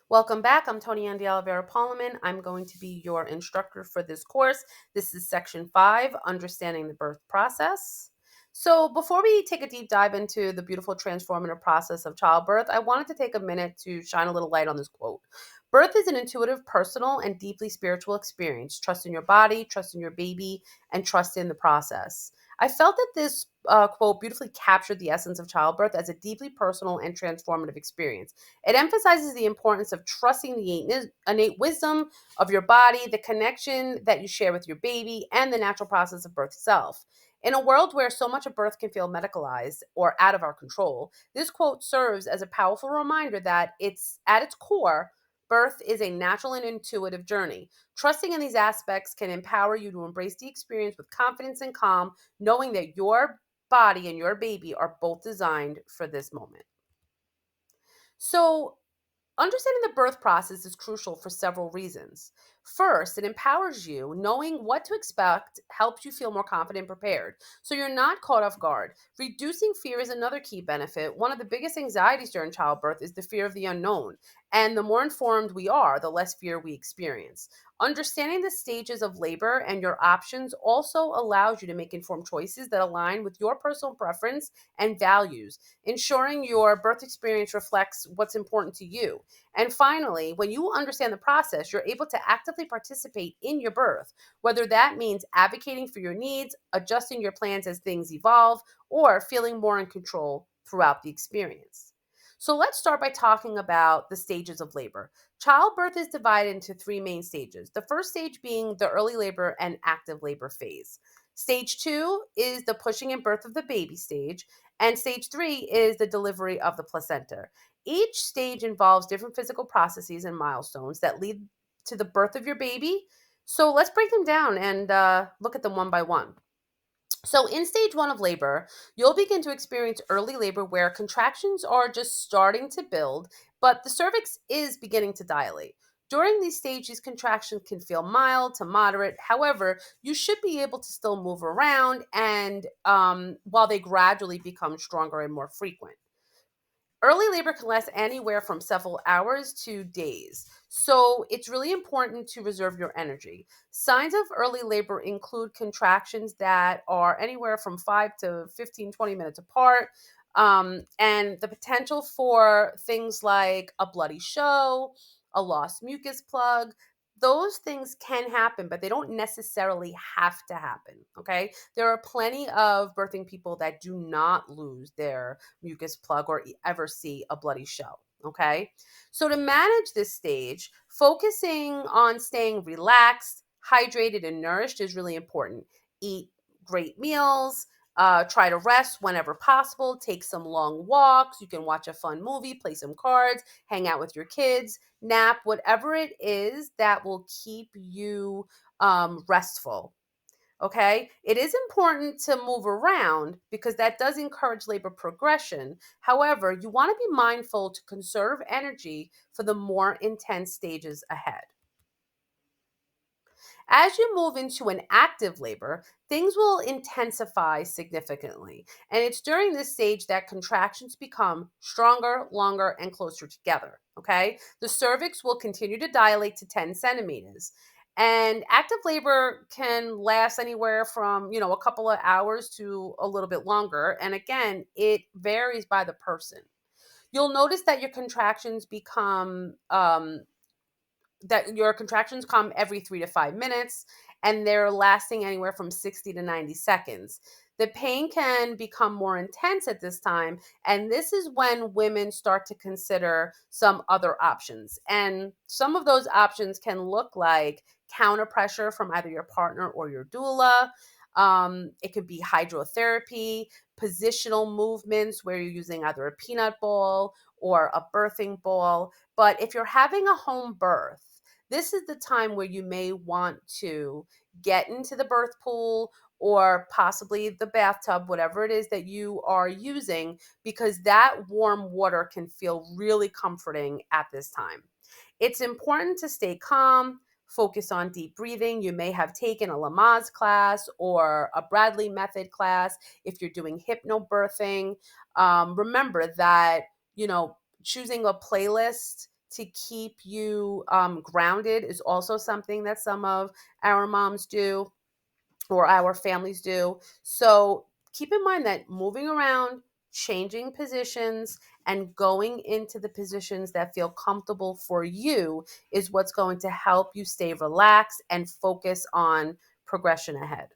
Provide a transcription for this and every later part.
Welcome back. I'm Tony Ann de Oliveira Parliament. I'm going to be your instructor for this course. This is section 5, Understanding the Birth Process. So, before we take a deep dive into the beautiful transformative process of childbirth, I wanted to take a minute to shine a little light on this quote. Birth is an intuitive, personal, and deeply spiritual experience. Trust in your body, trust in your baby, and trust in the process. I felt that this quote beautifully captured the essence of childbirth as a deeply personal and transformative experience. It emphasizes the importance of trusting the innate wisdom of your body, the connection that you share with your baby, and the natural process of birth itself. In a world where so much of birth can feel medicalized or out of our control, this quote serves as a powerful reminder that it's at its core, birth is a natural and intuitive journey. Trusting in these aspects can empower you to embrace the experience with confidence and calm, knowing that your body and your baby are both designed for this moment. So, understanding the birth process is crucial for several reasons. First, it empowers you. Knowing what to expect helps you feel more confident and prepared, so you're not caught off guard. Reducing fear is another key benefit. One of the biggest anxieties during childbirth is the fear of the unknown, and the more informed we are, the less fear we experience. Understanding the stages of labor and your options also allows you to make informed choices that align with your personal preference and values, ensuring your birth experience reflects what's important to you. And finally, when you understand the process, you're able to actively participate in your birth, whether that means advocating for your needs, adjusting your plans as things evolve, or feeling more in control throughout the experience. So let's start by talking about the stages of labor. Childbirth is divided into three main stages. The first stage being the early labor and active labor phase. Stage 2 is the pushing and birth of the baby stage, and stage 3 is the delivery of the placenta. Each stage involves different physical processes and milestones that lead to the birth of your baby. So let's break them down and look at them one by one. So, in stage 1 of labor, you'll begin to experience early labor where contractions are just starting to build, but the cervix is beginning to dilate. During these stages, contractions can feel mild to moderate. However, you should be able to still move around, and while they gradually become stronger and more frequent. Early labor can last anywhere from several hours to days. So it's really important to reserve your energy. Signs of early labor include contractions that are anywhere from 5 to 15, 20 minutes apart. And the potential for things like a bloody show, a lost mucus plug, those things can happen, but they don't necessarily have to happen. Okay. There are plenty of birthing people that do not lose their mucus plug or ever see a bloody show. Okay. So, to manage this stage, focusing on staying relaxed, hydrated, and nourished is really important. Eat great meals. Try to rest whenever possible. Take some long walks. You can watch a fun movie, play some cards, hang out with your kids, nap, whatever it is that will keep you restful. Okay. It is important to move around because that does encourage labor progression. However, you want to be mindful to conserve energy for the more intense stages ahead. As you move into an active labor, things will intensify significantly. And it's during this stage that contractions become stronger, longer, and closer together. Okay. The cervix will continue to dilate to 10 centimeters. And active labor can last anywhere from, a couple of hours to a little bit longer. And again, it varies by the person. You'll notice that your contractions come every 3 to 5 minutes, and they're lasting anywhere from 60 to 90 seconds. The pain can become more intense at this time, and this is when women start to consider some other options. And some of those options can look like counter pressure from either your partner or your doula. It could be hydrotherapy, positional movements where you're using either a peanut ball or a birthing ball. But if you're having a home birth, this is the time where you may want to get into the birth pool or possibly the bathtub, whatever it is that you are using, because that warm water can feel really comforting at this time. It's important to stay calm, focus on deep breathing. You may have taken a Lamaze class or a Bradley method class. If you're doing hypnobirthing, remember that, choosing a playlist to keep you grounded is also something that some of our moms do or our families do. So keep in mind that moving around, changing positions, and going into the positions that feel comfortable for you is what's going to help you stay relaxed and focus on progression ahead.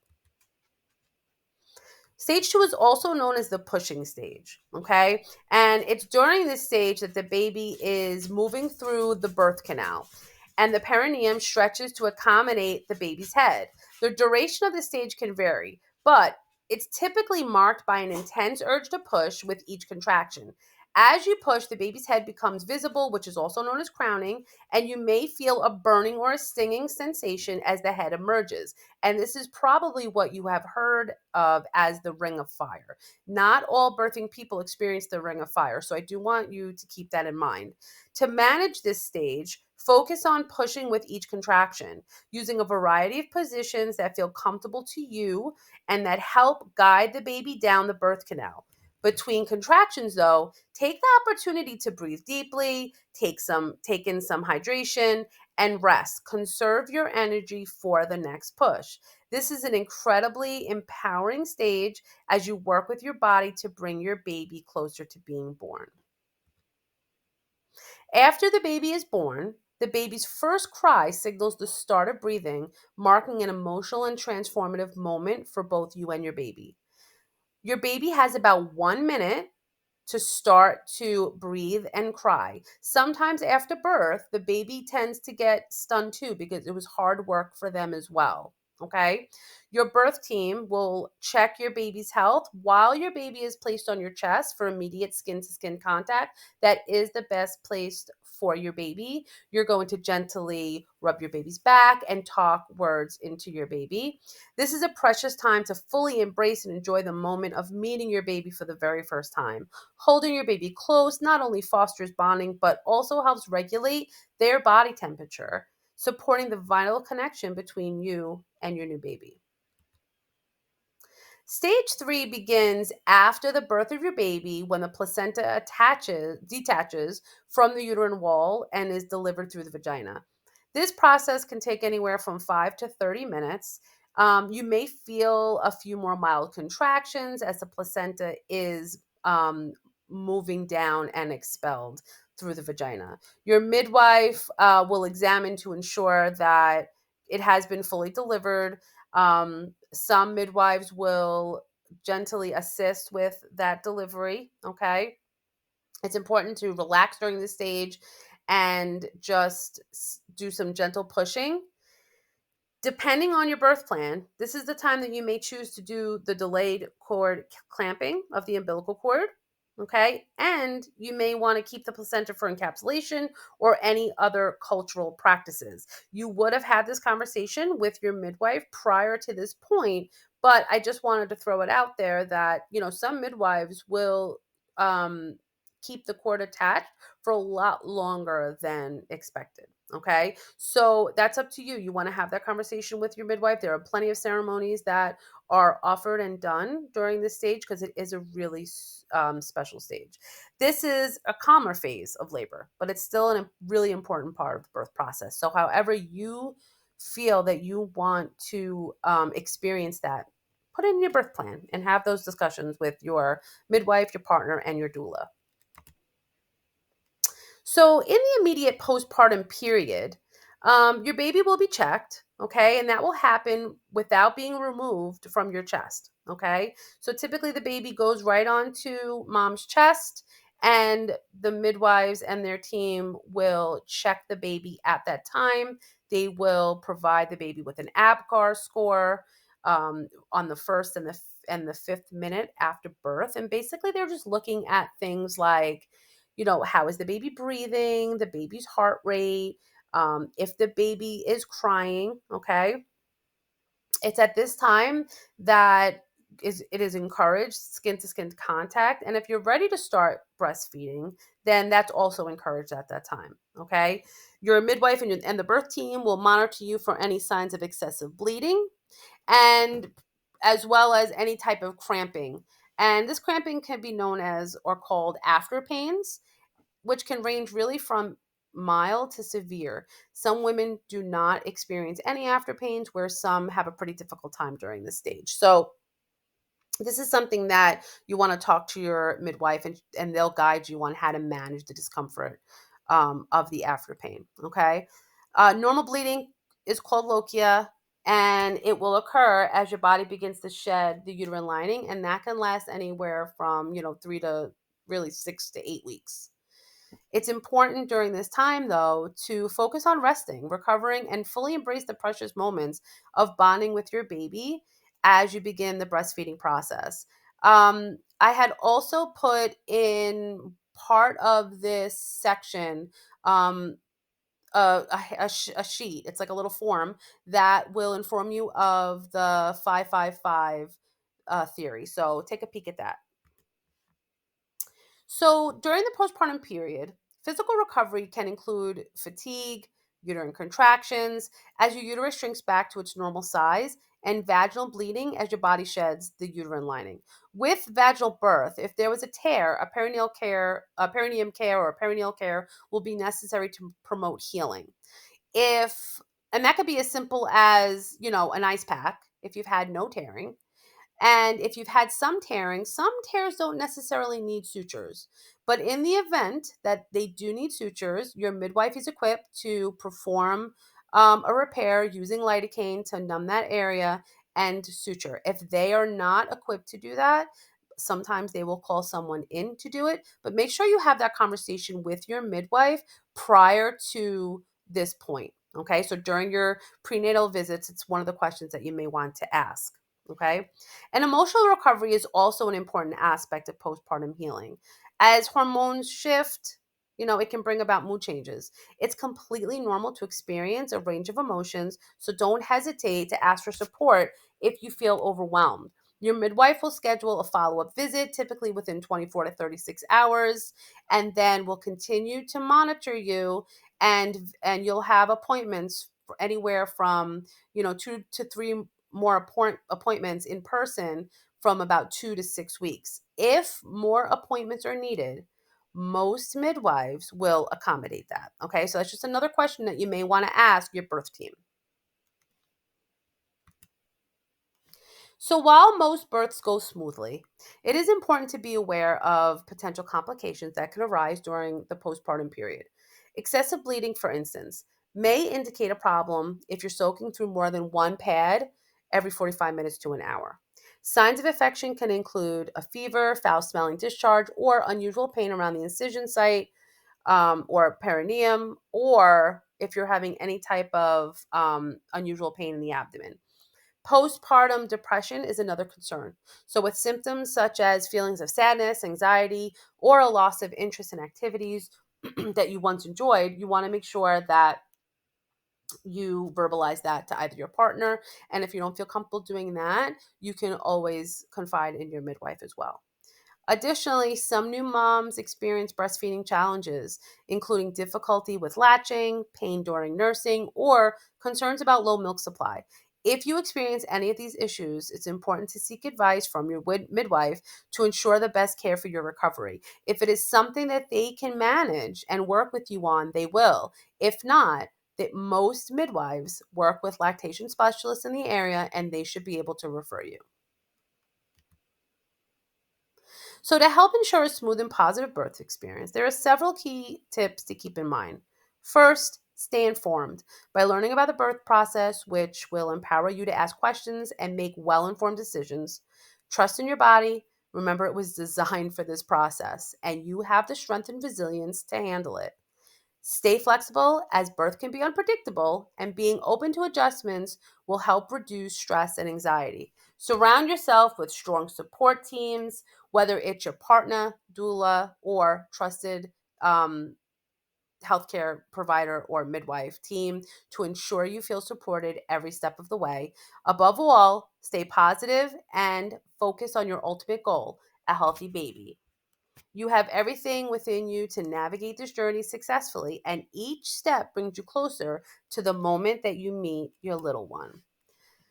Stage two is also known as the pushing stage, okay? And it's during this stage that the baby is moving through the birth canal and the perineum stretches to accommodate the baby's head. The duration of the stage can vary, but it's typically marked by an intense urge to push with each contraction. As you push, the baby's head becomes visible, which is also known as crowning, and you may feel a burning or a stinging sensation as the head emerges. And this is probably what you have heard of as the ring of fire. Not all birthing people experience the ring of fire. So I do want you to keep that in mind. To manage this stage, focus on pushing with each contraction, using a variety of positions that feel comfortable to you and that help guide the baby down the birth canal. Between contractions, though, take the opportunity to breathe deeply, take in some hydration, and rest. Conserve your energy for the next push. This is an incredibly empowering stage as you work with your body to bring your baby closer to being born. After the baby is born, the baby's first cry signals the start of breathing, marking an emotional and transformative moment for both you and your baby. Your baby has about 1 minute to start to breathe and cry. Sometimes after birth, the baby tends to get stunned too because it was hard work for them as well. Okay. Your birth team will check your baby's health while your baby is placed on your chest for immediate skin to skin contact. That is the best place for your baby. You're going to gently rub your baby's back and talk words into your baby. This is a precious time to fully embrace and enjoy the moment of meeting your baby for the very first time. Holding your baby close not only fosters bonding, but also helps regulate their body temperature, supporting the vital connection between you and your new baby. Stage three begins after the birth of your baby when the placenta detaches from the uterine wall and is delivered through the vagina. This process can take anywhere from 5 to 30 minutes. You may feel a few more mild contractions as the placenta is moving down and expelled through the vagina. Your midwife will examine to ensure that it has been fully delivered. Some midwives will gently assist with that delivery. Okay. It's important to relax during this stage and just do some gentle pushing. Depending on your birth plan, this is the time that you may choose to do the delayed cord clamping of the umbilical cord. Okay. And you may want to keep the placenta for encapsulation or any other cultural practices. You would have had this conversation with your midwife prior to this point, but I just wanted to throw it out there that, some midwives will keep the cord attached for a lot longer than expected. Okay. So that's up to you. You want to have that conversation with your midwife. There are plenty of ceremonies that are offered and done during this stage because it is a really special stage. This is a calmer phase of labor, but it's still a really important part of the birth process. So, however you feel that you want to experience that, put it in your birth plan and have those discussions with your midwife, your partner, and your doula. So, in the immediate postpartum period, your baby will be checked, okay, and that will happen without being removed from your chest, okay. So, typically, the baby goes right onto mom's chest, and the midwives and their team will check the baby at that time. They will provide the baby with an ABGAR score on the first and the fifth minute after birth, and basically, they're just looking at things like how is the baby breathing, the baby's heart rate, if the baby is crying, okay? It's at this time that it is encouraged skin to skin contact. And if you're ready to start breastfeeding, then that's also encouraged at that time, okay? Your midwife and the birth team will monitor you for any signs of excessive bleeding and as well as any type of cramping. And this cramping can be known as or called after pains which can range really from mild to severe. Some women do not experience any after pains, where some have a pretty difficult time during this stage. So, this is something that you want to talk to your midwife, and they'll guide you on how to manage the discomfort of the after pain. Okay. Normal bleeding is called lochia, and it will occur as your body begins to shed the uterine lining, and that can last anywhere from 3 to really 6 to 8 weeks. It's important during this time, though, to focus on resting, recovering, and fully embrace the precious moments of bonding with your baby as you begin the breastfeeding process. I had also put in part of this section a sheet. It's like a little form that will inform you of the 555 theory. So take a peek at that. So, during the postpartum period, physical recovery can include fatigue, uterine contractions as your uterus shrinks back to its normal size, and vaginal bleeding as your body sheds the uterine lining. With vaginal birth, if there was a tear, a perineum care, or a perineal care will be necessary to promote healing. If and that could be as simple as, an ice pack if you've had no tearing, and if you've had some tearing, some tears don't necessarily need sutures. But in the event that they do need sutures, your midwife is equipped to perform a repair using lidocaine to numb that area and suture. If they are not equipped to do that, sometimes they will call someone in to do it. But make sure you have that conversation with your midwife prior to this point. Okay, so during your prenatal visits, it's one of the questions that you may want to ask. Okay. And emotional recovery is also an important aspect of postpartum healing. As hormones shift, it can bring about mood changes. It's completely normal to experience a range of emotions, so don't hesitate to ask for support if you feel overwhelmed. Your midwife will schedule a follow up visit, typically within 24 to 36 hours, and then will continue to monitor you, and you'll have appointments for anywhere from 2 to 3 more appointments in person from about 2 to 6 weeks. If more appointments are needed, most midwives will accommodate that. Okay, so that's just another question that you may want to ask your birth team. So, while most births go smoothly, it is important to be aware of potential complications that can arise during the postpartum period. Excessive bleeding, for instance, may indicate a problem if you're soaking through more than one pad every 45 minutes to an hour. Signs of infection can include a fever, foul smelling discharge, or unusual pain around the incision site, or perineum, or if you're having any type of unusual pain in the abdomen. Postpartum depression is another concern. So, with symptoms such as feelings of sadness, anxiety, or a loss of interest in activities that you once enjoyed, you want to make sure that you verbalize that to either your partner. And if you don't feel comfortable doing that, you can always confide in your midwife as well. Additionally, some new moms experience breastfeeding challenges, including difficulty with latching, pain during nursing, or concerns about low milk supply. If you experience any of these issues, it's important to seek advice from your midwife to ensure the best care for your recovery. If it is something that they can manage and work with you on, they will. If not, that most midwives work with lactation specialists in the area, and they should be able to refer you. So, to help ensure a smooth and positive birth experience, there are several key tips to keep in mind. First, stay informed by learning about the birth process, which will empower you to ask questions and make well informed decisions. Trust in your body. Remember, it was designed for this process, and you have the strength and resilience to handle it. Stay flexible as birth can be unpredictable, and being open to adjustments will help reduce stress and anxiety. Surround yourself with strong support teams, whether it's your partner, doula, or trusted um, healthcare provider or midwife team, to ensure you feel supported every step of the way. Above all, stay positive and focus on your ultimate goal, a healthy baby. You have everything within you to navigate this journey successfully, and each step brings you closer to the moment that you meet your little one.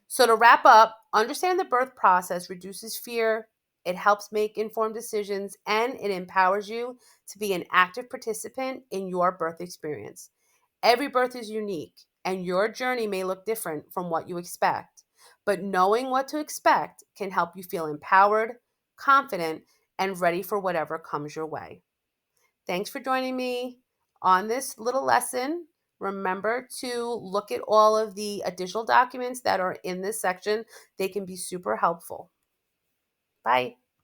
So, to wrap up, understand the birth process reduces fear It helps make informed decisions and it empowers you to be an active participant in your birth experience. Every birth is unique, and your journey may look different from what you expect. But knowing what to expect can help you feel empowered, confident, and ready for whatever comes your way. Thanks for joining me on this little lesson. Remember to look at all of the additional documents that are in this section, they can be super helpful. Bye.